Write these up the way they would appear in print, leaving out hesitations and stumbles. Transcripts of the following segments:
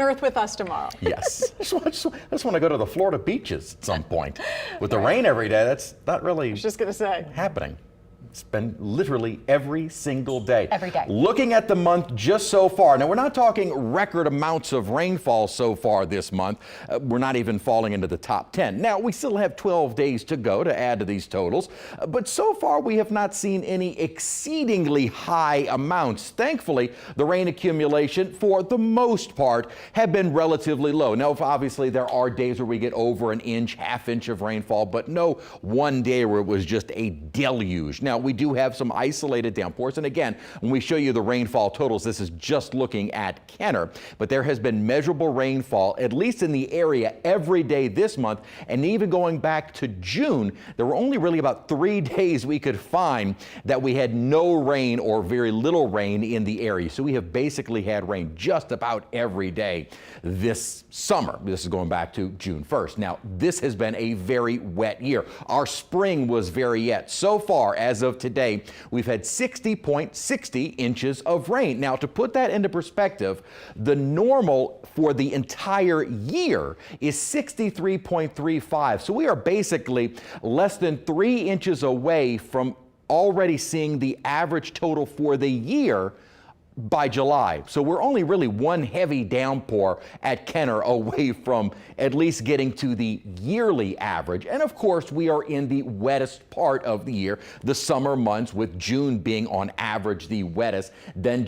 Earth with us tomorrow. Yes. I just want to go to the Florida beaches at some point. With the rain every day, that's not really I was just going to say. happening. It's been literally every single day. Every day. Looking at the month just so far. Now, we're not talking record amounts of rainfall so far this month. We're not even falling into the top 10. Now, we still have 12 days to go to add to these totals. But so far, we have not seen any exceedingly high amounts. Thankfully, the rain accumulation, for the most part, have been relatively low. Now, obviously, there are days where we get over an inch, half inch of rainfall, but no one day where it was just a deluge. Now, we do have some isolated downpours. And again, when we show you the rainfall totals, this is just looking at Kenner. But there has been measurable rainfall, at least in the area, every day this month. And even going back to June, there were only really about 3 days we could find that we had no rain or very little rain in the area. So we have basically had rain just about every day this summer. This is going back to June 1st. Now, this has been a very wet year. Our spring was very wet. So far, as of today, we've had 60.60 inches of rain. Now, to put that into perspective, the normal for the entire year is 63.35. So we are basically less than 3 inches away from already seeing the average total for the year by July. So we're only really one heavy downpour at Kenner away from at least getting to the yearly average. And of course, we are in the wettest part of the year, the summer months, with June being on average the wettest, then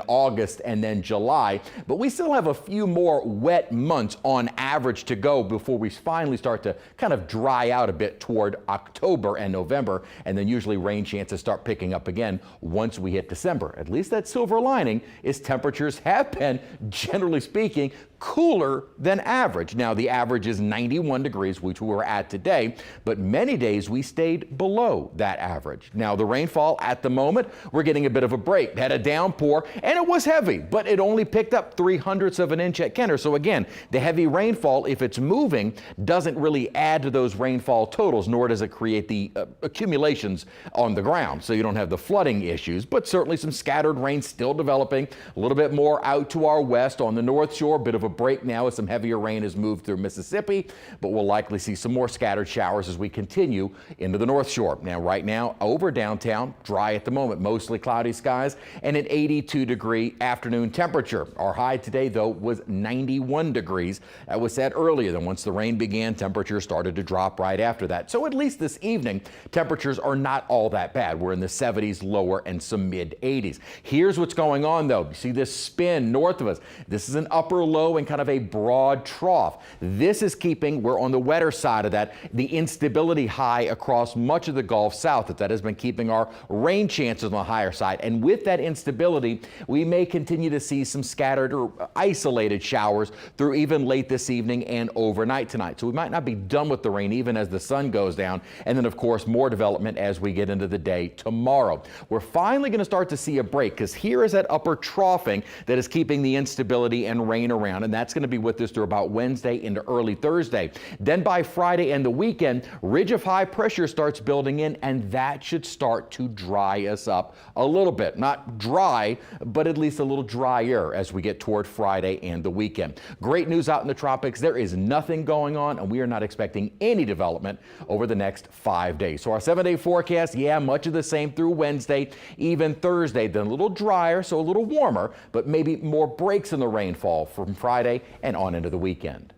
August, and then July. But we still have a few more wet months on average to go before we finally start to kind of dry out a bit toward October and November. And then usually rain chances start picking up again once we hit December. At least that silver lining is temperatures have been, generally speaking, cooler than average. Now, the average is 91 degrees, which we're at today, but many days we stayed below that average. Now, the rainfall at the moment, we're getting a bit of a break. Had a downpour, and it was heavy, but it only picked up 0.03 of an inch at Kenner. So again, the heavy rainfall, if it's moving, doesn't really add to those rainfall totals, nor does it create the accumulations on the ground. So you don't have the flooding issues, but certainly some scattered rain still developing. A little bit more out to our west on the North Shore, a bit of a break now as some heavier rain has moved through Mississippi, but we'll likely see some more scattered showers as we continue into the North Shore. Now, right now, over downtown, dry at the moment, mostly cloudy skies and an 82-degree afternoon temperature. Our high today, though, was 91 degrees. That was set earlier. Then once the rain began, temperatures started to drop right after that. So at least this evening, temperatures are not all that bad. We're in the 70s, lower, and some mid-80s. Here's what's going on, though. You see this spin north of us. This is an upper low and kind of a broad trough. This is keeping, we're on the wetter side of that, the instability high across much of the Gulf South. That has been keeping our rain chances on the higher side. And with that instability, we may continue to see some scattered or isolated showers through even late this evening and overnight tonight. So we might not be done with the rain even as the sun goes down. And then, of course, more development as we get into the day tomorrow. We're finally going to start to see a break, because here is that upper troughing that is keeping the instability and rain around. And that's going to be with us through about Wednesday into early Thursday. Then by Friday and the weekend, ridge of high pressure starts building in, and that should start to dry us up a little bit. Not dry, but at least a little drier as we get toward Friday and the weekend. Great news out in the tropics. There is nothing going on, and we are not expecting any development over the next 5 days. So our 7-day forecast, yeah, much of the same through Wednesday, even Thursday, then a little drier, so a little warmer, but maybe more breaks in the rainfall from Friday and on into the weekend.